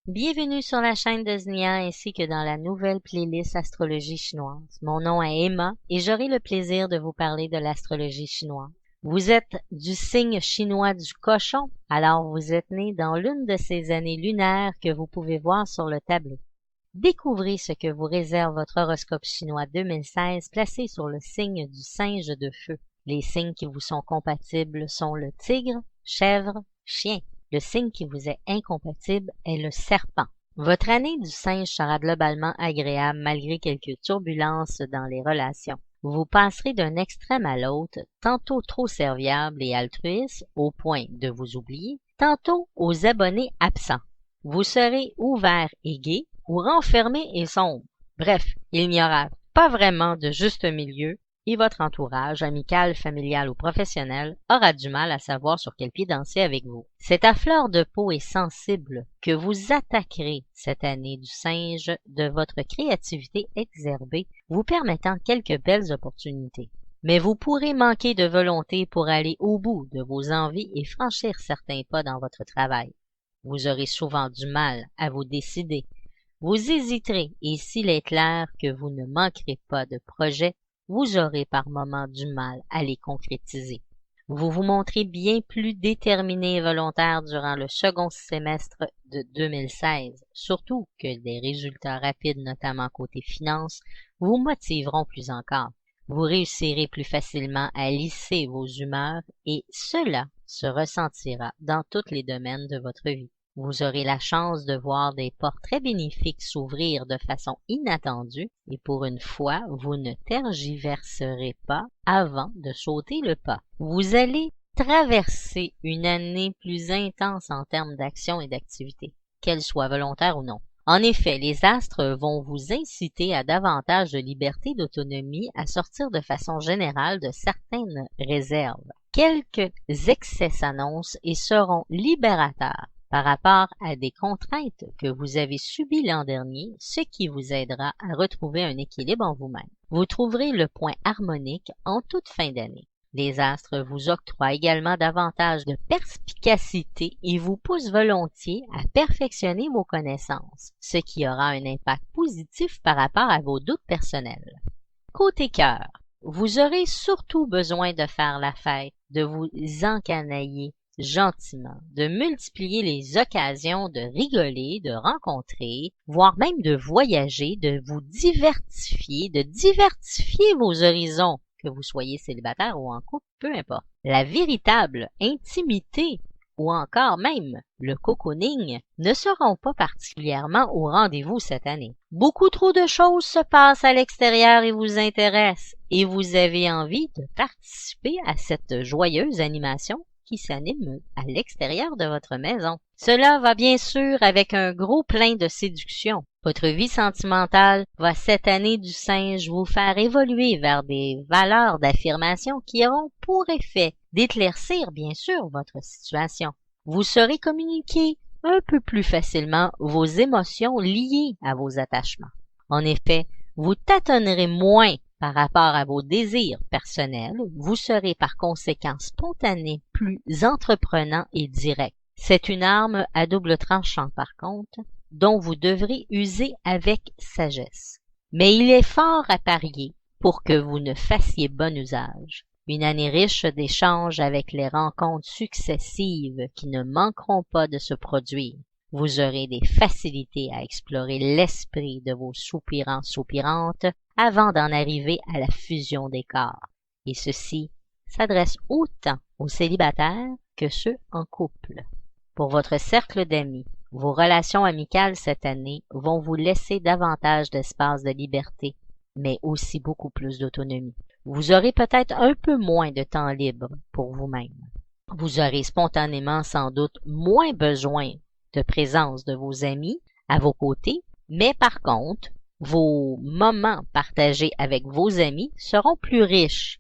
Bienvenue sur la chaîne de Znia ainsi que dans la nouvelle playlist Astrologie chinoise. Mon nom est Emma et j'aurai le plaisir de vous parler de l'astrologie chinoise. Vous êtes du signe chinois du cochon, alors vous êtes né dans l'une de ces années lunaires que vous pouvez voir sur le tableau. Découvrez ce que vous réserve votre horoscope chinois 2016 placé sur le signe du singe de feu. Les signes qui vous sont compatibles sont le tigre, chèvre, chien. Le signe qui vous est incompatible est le serpent. Votre année du singe sera globalement agréable malgré quelques turbulences dans les relations. Vous passerez d'un extrême à l'autre, tantôt trop serviable et altruiste au point de vous oublier, tantôt aux abonnés absents. Vous serez ouvert et gai ou renfermé et sombre. Bref, il n'y aura pas vraiment de juste milieu et votre entourage, amical, familial ou professionnel, aura du mal à savoir sur quel pied danser avec vous. C'est à fleur de peau et sensible que vous attaquerez cette année du singe de votre créativité exacerbée, vous permettant quelques belles opportunités. Mais vous pourrez manquer de volonté pour aller au bout de vos envies et franchir certains pas dans votre travail. Vous aurez souvent du mal à vous décider. Vous hésiterez et s'il est clair que vous ne manquerez pas de projets, vous aurez par moments du mal à les concrétiser. Vous vous montrez bien plus déterminé et volontaire durant le second semestre de 2016, surtout que des résultats rapides, notamment côté finances, vous motiveront plus encore. Vous réussirez plus facilement à lisser vos humeurs et cela se ressentira dans tous les domaines de votre vie. Vous aurez la chance de voir des portes très bénéfiques s'ouvrir de façon inattendue et pour une fois, vous ne tergiverserez pas avant de sauter le pas. Vous allez traverser une année plus intense en termes d'action et d'activité, qu'elle soit volontaire ou non. En effet, les astres vont vous inciter à davantage de liberté et d'autonomie à sortir de façon générale de certaines réserves. Quelques excès s'annoncent et seront libérateurs par rapport à des contraintes que vous avez subies l'an dernier, ce qui vous aidera à retrouver un équilibre en vous-même. Vous trouverez le point harmonique en toute fin d'année. Les astres vous octroient également davantage de perspicacité et vous poussent volontiers à perfectionner vos connaissances, ce qui aura un impact positif par rapport à vos doutes personnels. Côté cœur, vous aurez surtout besoin de faire la fête, de vous encanailler gentiment, de multiplier les occasions de rigoler, de rencontrer, voire même de voyager, de vous diversifier vos horizons, que vous soyez célibataire ou en couple, peu importe. La véritable intimité ou encore même le cocooning ne seront pas particulièrement au rendez-vous cette année. Beaucoup trop de choses se passent à l'extérieur et vous intéressent et vous avez envie de participer à cette joyeuse animation qui s'anime à l'extérieur de votre maison. Cela va bien sûr avec un gros plein de séduction. Votre vie sentimentale va cette année du singe vous faire évoluer vers des valeurs d'affirmation qui auront pour effet d'éclaircir bien sûr votre situation. Vous saurez communiquer un peu plus facilement vos émotions liées à vos attachements. En effet, vous tâtonnerez moins par rapport à vos désirs personnels, vous serez par conséquent spontané, plus entreprenant et direct. C'est une arme à double tranchant par contre, dont vous devrez user avec sagesse. Mais il est fort à parier pour que vous ne fassiez bon usage. Une année riche d'échanges avec les rencontres successives qui ne manqueront pas de se produire. Vous aurez des facilités à explorer l'esprit de vos soupirants soupirantes avant d'en arriver à la fusion des corps. Et ceci s'adresse autant aux célibataires que ceux en couple. Pour votre cercle d'amis, vos relations amicales cette année vont vous laisser davantage d'espace de liberté, mais aussi beaucoup plus d'autonomie. Vous aurez peut-être un peu moins de temps libre pour vous-même. Vous aurez spontanément sans doute moins besoin de présence de vos amis à vos côtés, mais par contre, vos moments partagés avec vos amis seront plus riches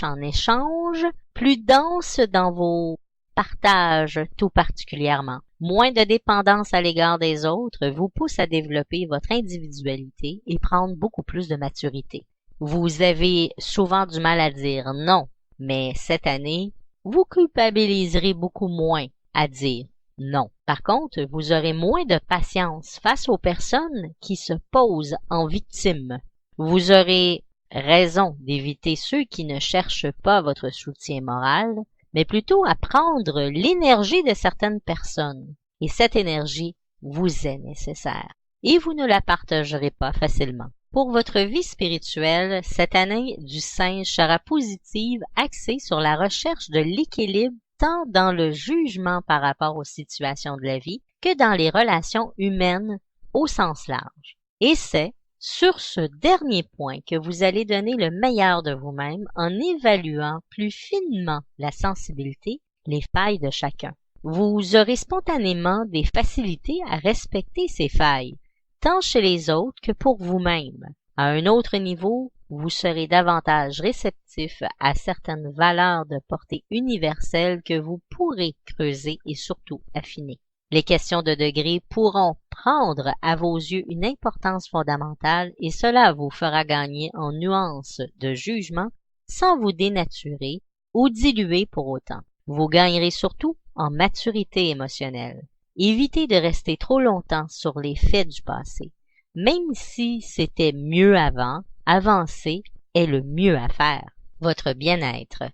en échanges, plus denses dans vos partages tout particulièrement. Moins de dépendance à l'égard des autres vous pousse à développer votre individualité et prendre beaucoup plus de maturité. Vous avez souvent du mal à dire non, mais cette année, vous culpabiliserez beaucoup moins à dire Non. Par contre, vous aurez moins de patience face aux personnes qui se posent en victime. Vous aurez raison d'éviter ceux qui ne cherchent pas votre soutien moral, mais plutôt à prendre l'énergie de certaines personnes. Et cette énergie vous est nécessaire. Et vous ne la partagerez pas facilement. Pour votre vie spirituelle, cette année du singe sera positive, axée sur la recherche de l'équilibre tant dans le jugement par rapport aux situations de la vie que dans les relations humaines au sens large. Et c'est sur ce dernier point que vous allez donner le meilleur de vous-même en évaluant plus finement la sensibilité, les failles de chacun. Vous aurez spontanément des facilités à respecter ces failles, tant chez les autres que pour vous-même. À un autre niveau, vous serez davantage réceptif à certaines valeurs de portée universelle que vous pourrez creuser et surtout affiner. Les questions de degré pourront prendre à vos yeux une importance fondamentale et cela vous fera gagner en nuances de jugement sans vous dénaturer ou diluer pour autant. Vous gagnerez surtout en maturité émotionnelle. Évitez de rester trop longtemps sur les faits du passé. Même si c'était mieux avant, avancer est le mieux à faire. Votre bien-être.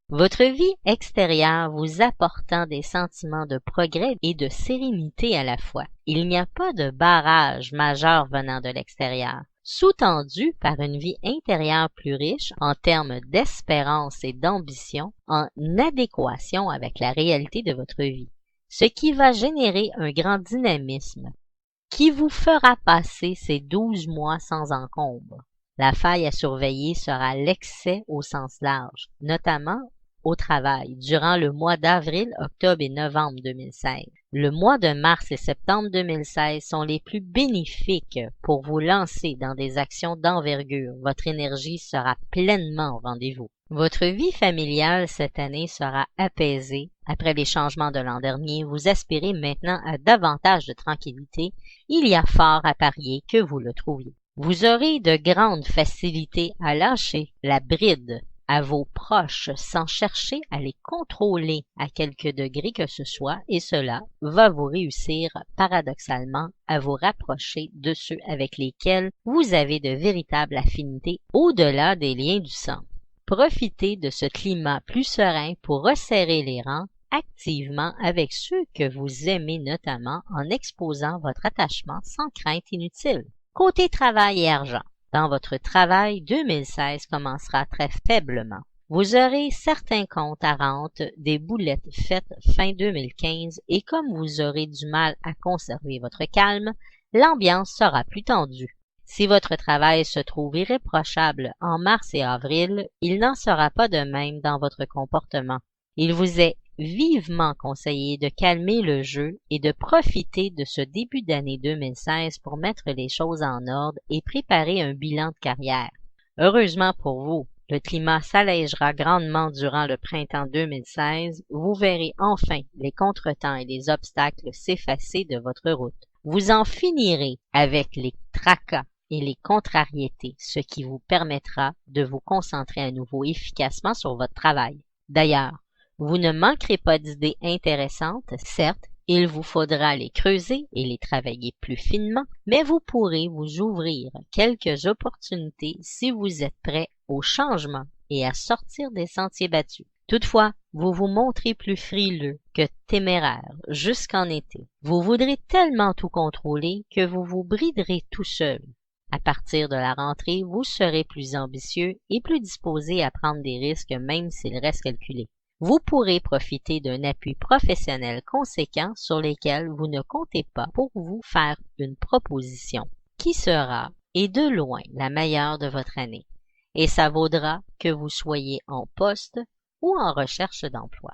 Votre vie extérieure vous apportant des sentiments de progrès et de sérénité à la fois. Il n'y a pas de barrage majeur venant de l'extérieur, sous-tendu par une vie intérieure plus riche en termes d'espérance et d'ambition, en adéquation avec la réalité de votre vie, ce qui va générer un grand dynamisme qui vous fera passer ces 12 mois sans encombre. La faille à surveiller sera l'excès au sens large, notamment au travail, durant le mois d'avril, octobre et novembre 2016. Le mois de mars et septembre 2016 sont les plus bénéfiques pour vous lancer dans des actions d'envergure. Votre énergie sera pleinement au rendez-vous. Votre vie familiale cette année sera apaisée. Après les changements de l'an dernier, vous aspirez maintenant à davantage de tranquillité. Il y a fort à parier que vous le trouviez. Vous aurez de grandes facilités à lâcher la bride à vos proches sans chercher à les contrôler à quelque degré que ce soit et cela va vous réussir paradoxalement à vous rapprocher de ceux avec lesquels vous avez de véritables affinités au-delà des liens du sang. Profitez de ce climat plus serein pour resserrer les rangs activement avec ceux que vous aimez notamment en exposant votre attachement sans crainte inutile. Côté travail et argent. Dans votre travail, 2016 commencera très faiblement. Vous aurez certains comptes à rente, des boulettes faites fin 2015 et comme vous aurez du mal à conserver votre calme, l'ambiance sera plus tendue. Si votre travail se trouve irréprochable en mars et avril, il n'en sera pas de même dans votre comportement. Il vous est vivement conseillé de calmer le jeu et de profiter de ce début d'année 2016 pour mettre les choses en ordre et préparer un bilan de carrière. Heureusement pour vous, le climat s'allégera grandement durant le printemps 2016. Vous verrez enfin les contretemps et les obstacles s'effacer de votre route. Vous en finirez avec les tracas et les contrariétés, ce qui vous permettra de vous concentrer à nouveau efficacement sur votre travail. D'ailleurs, vous ne manquerez pas d'idées intéressantes, certes, il vous faudra les creuser et les travailler plus finement, mais vous pourrez vous ouvrir quelques opportunités si vous êtes prêt au changement et à sortir des sentiers battus. Toutefois, vous vous montrez plus frileux que téméraire jusqu'en été. Vous voudrez tellement tout contrôler que vous vous briderez tout seul. À partir de la rentrée, vous serez plus ambitieux et plus disposé à prendre des risques même s'ils restent calculés. Vous pourrez profiter d'un appui professionnel conséquent sur lesquels vous ne comptez pas pour vous faire une proposition qui sera, et de loin, la meilleure de votre année. Et ça vaudra que vous soyez en poste ou en recherche d'emploi.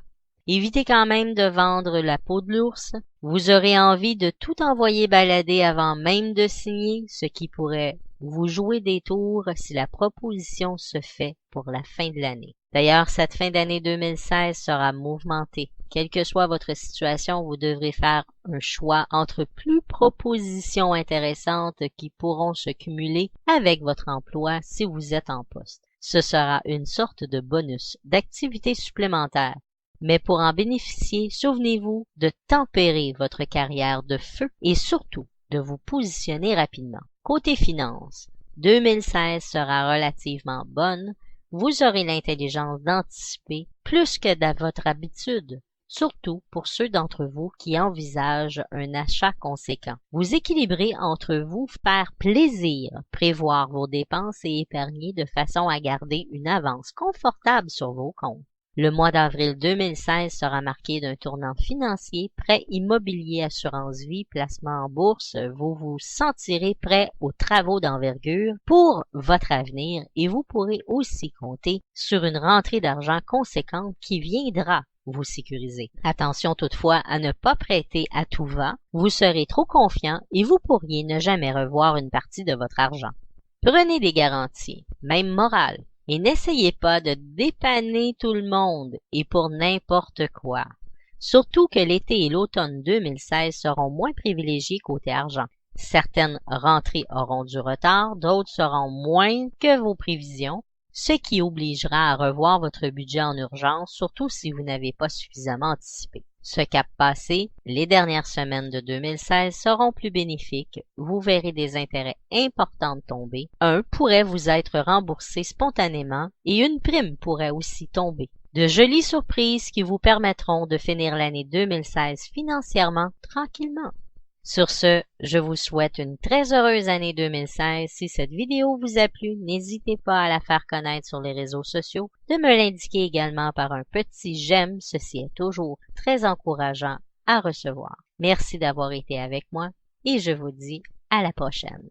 Évitez quand même de vendre la peau de l'ours. Vous aurez envie de tout envoyer balader avant même de signer, ce qui pourrait vous jouer des tours si la proposition se fait pour la fin de l'année. D'ailleurs, cette fin d'année 2016 sera mouvementée. Quelle que soit votre situation, vous devrez faire un choix entre plus propositions intéressantes qui pourront se cumuler avec votre emploi si vous êtes en poste. Ce sera une sorte de bonus, d'activité supplémentaire. Mais pour en bénéficier, souvenez-vous de tempérer votre carrière de feu et surtout de vous positionner rapidement. Côté finances, 2016 sera relativement bonne. Vous aurez l'intelligence d'anticiper plus que de votre habitude, surtout pour ceux d'entre vous qui envisagent un achat conséquent. Vous équilibrez entre vous faire plaisir, prévoir vos dépenses et épargner de façon à garder une avance confortable sur vos comptes. Le mois d'avril 2016 sera marqué d'un tournant financier, prêt immobilier, assurance vie, placement en bourse. Vous vous sentirez prêt aux travaux d'envergure pour votre avenir et vous pourrez aussi compter sur une rentrée d'argent conséquente qui viendra vous sécuriser. Attention toutefois à ne pas prêter à tout va. Vous serez trop confiant et vous pourriez ne jamais revoir une partie de votre argent. Prenez des garanties, même morales. Et n'essayez pas de dépanner tout le monde et pour n'importe quoi. Surtout que l'été et l'automne 2016 seront moins privilégiés côté argent. Certaines rentrées auront du retard, d'autres seront moins que vos prévisions, ce qui obligera à revoir votre budget en urgence, surtout si vous n'avez pas suffisamment anticipé. Ce cap passé, les dernières semaines de 2016 seront plus bénéfiques. Vous verrez des intérêts importants tomber. Un pourrait vous être remboursé spontanément et une prime pourrait aussi tomber. De jolies surprises qui vous permettront de finir l'année 2016 financièrement tranquillement. Sur ce, je vous souhaite une très heureuse année 2016. Si cette vidéo vous a plu, n'hésitez pas à la faire connaître sur les réseaux sociaux, de me l'indiquer également par un petit j'aime, ceci est toujours très encourageant à recevoir. Merci d'avoir été avec moi et je vous dis à la prochaine.